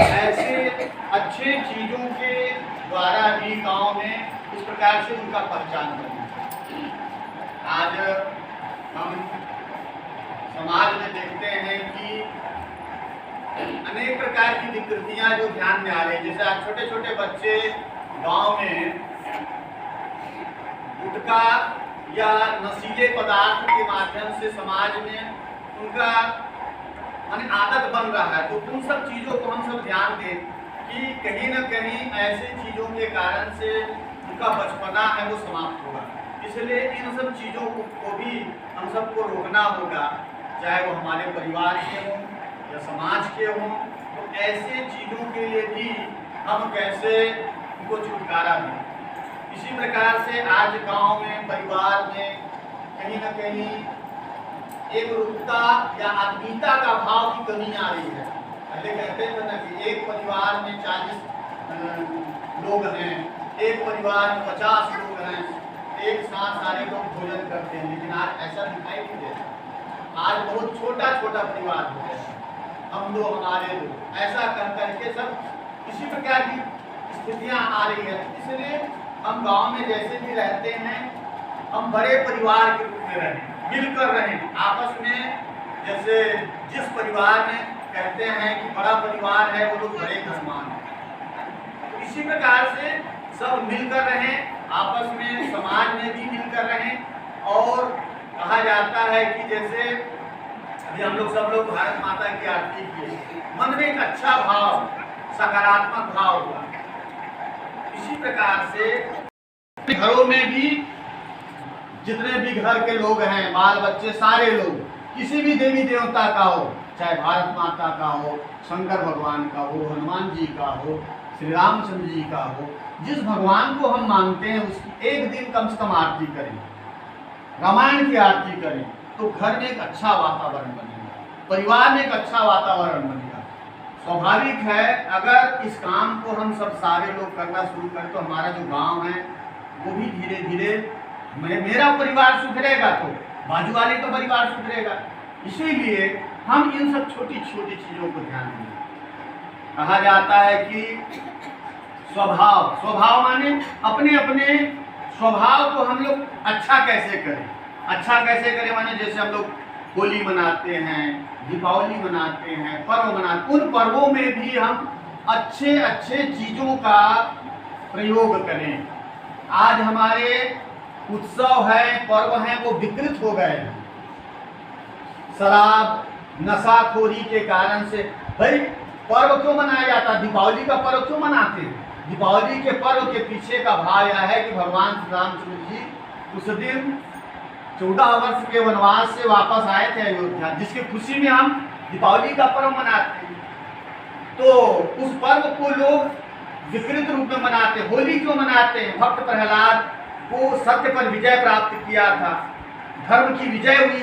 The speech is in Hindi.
ऐसे अच्छे चीज़ों के द्वारा भी गांव में इस प्रकार से उनका पहचान करना चाहिए। आज हम समाज में देखते हैं कि अनेक प्रकार की विकृतियां जो ध्यान में आ रही है। जैसे आज छोटे छोटे बच्चे गांव में गुटखा या नशीले पदार्थ के माध्यम से समाज में उनका आदत बन रहा है। तो उन सब चीज़ों को हम सब ध्यान दें कि कहीं न कहीं ऐसे चीज़ों के कारण से उनका बचपना है वो समाप्त होगा। इसलिए इन सब चीज़ों को भी हम सबको रोकना होगा, चाहे वो हमारे परिवार के हों या समाज के हों। तो ऐसे चीज़ों के लिए भी हम कैसे उनको छुटकारा दें। इसी प्रकार से आज गांव में, परिवार में कहीं न कहीं एक रूपता या आत्मीयता का भाव की कमी आ रही है। पहले कहते थे ना कि एक परिवार में 40 लोग हैं, एक परिवार में 50 लोग हैं, एक साथ सारे लोग भोजन करते हैं। लेकिन आज ऐसा दिखाई नहीं देता। आज बहुत छोटा छोटा परिवार हो गया, हम दो हमारे दो, ऐसा कर करके सब इसी प्रकार की स्थितियाँ आ रही है। इसलिए हम गांव में जैसे भी रहते हैं, हम बड़े परिवार के रूप में रहें, मिलकर रहें आपस में। जैसे जिस परिवार में कहते हैं कि बड़ा परिवार है, वो लोग बड़े मेहमान हैं। तो इसी प्रकार से सब मिलकर रहें, आपस में, समाज में भी मिलकर रहें। और कहा जाता है कि जैसे अभी हम लोग सब लोग भारत माता की आरती किए, मन में एक अच्छा भाव, सकारात्मक भाव हुआ। इसी प्रकार से घरों में भी जितने भी घर के लोग हैं, बाल बच्चे, सारे लोग, किसी भी देवी देवता का हो, चाहे भारत माता का हो, शंकर भगवान का हो, हनुमान जी का हो, श्री रामचंद्र जी का हो, जिस भगवान को हम मानते हैं उसकी एक दिन कम से कम आरती करें, रामायण की आरती करें, तो घर में एक अच्छा वातावरण बनेगा, परिवार में एक अच्छा वातावरण बनेगा। स्वाभाविक है, अगर इस काम को हम सब सारे लोग करना शुरू करें तो हमारा जो गांव है वो भी धीरे धीरे, मेरा परिवार सुधरेगा तो बाजू वाले का परिवार सुधरेगा। इसीलिए हम इन सब छोटी छोटी चीज़ों को ध्यान दें। कहा जाता है कि स्वभाव माने अपने अपने स्वभाव को हम लोग अच्छा कैसे करें। अच्छा कैसे करें माने जैसे हम लोग होली मनाते हैं, दीपावली मनाते हैं, पर्व मनाते, उन पर्वों में भी हम अच्छे अच्छे चीज़ों का प्रयोग करें। आज हमारे उत्सव है, पर्व हैं, वो विकृत हो गए हैं शराब, नशाखोरी के कारण से। भाई पर्व क्यों मनाया जाता है? दीपावली का पर्व क्यों मनाते हैं? दीपावली के पर्व के पीछे का भाव यह है कि भगवान श्री रामचंद्र जी उस दिन 14 वर्ष के वनवास से वापस आए थे अयोध्या, जिसकी खुशी में हम दीपावली का पर्व मनाते हैं। तो उस पर्व को लोग विकृत रूप में मनाते हैं। होली क्यों मनाते हैं? भक्त प्रहलाद को सत्य पर विजय प्राप्त किया था, धर्म की विजय हुई।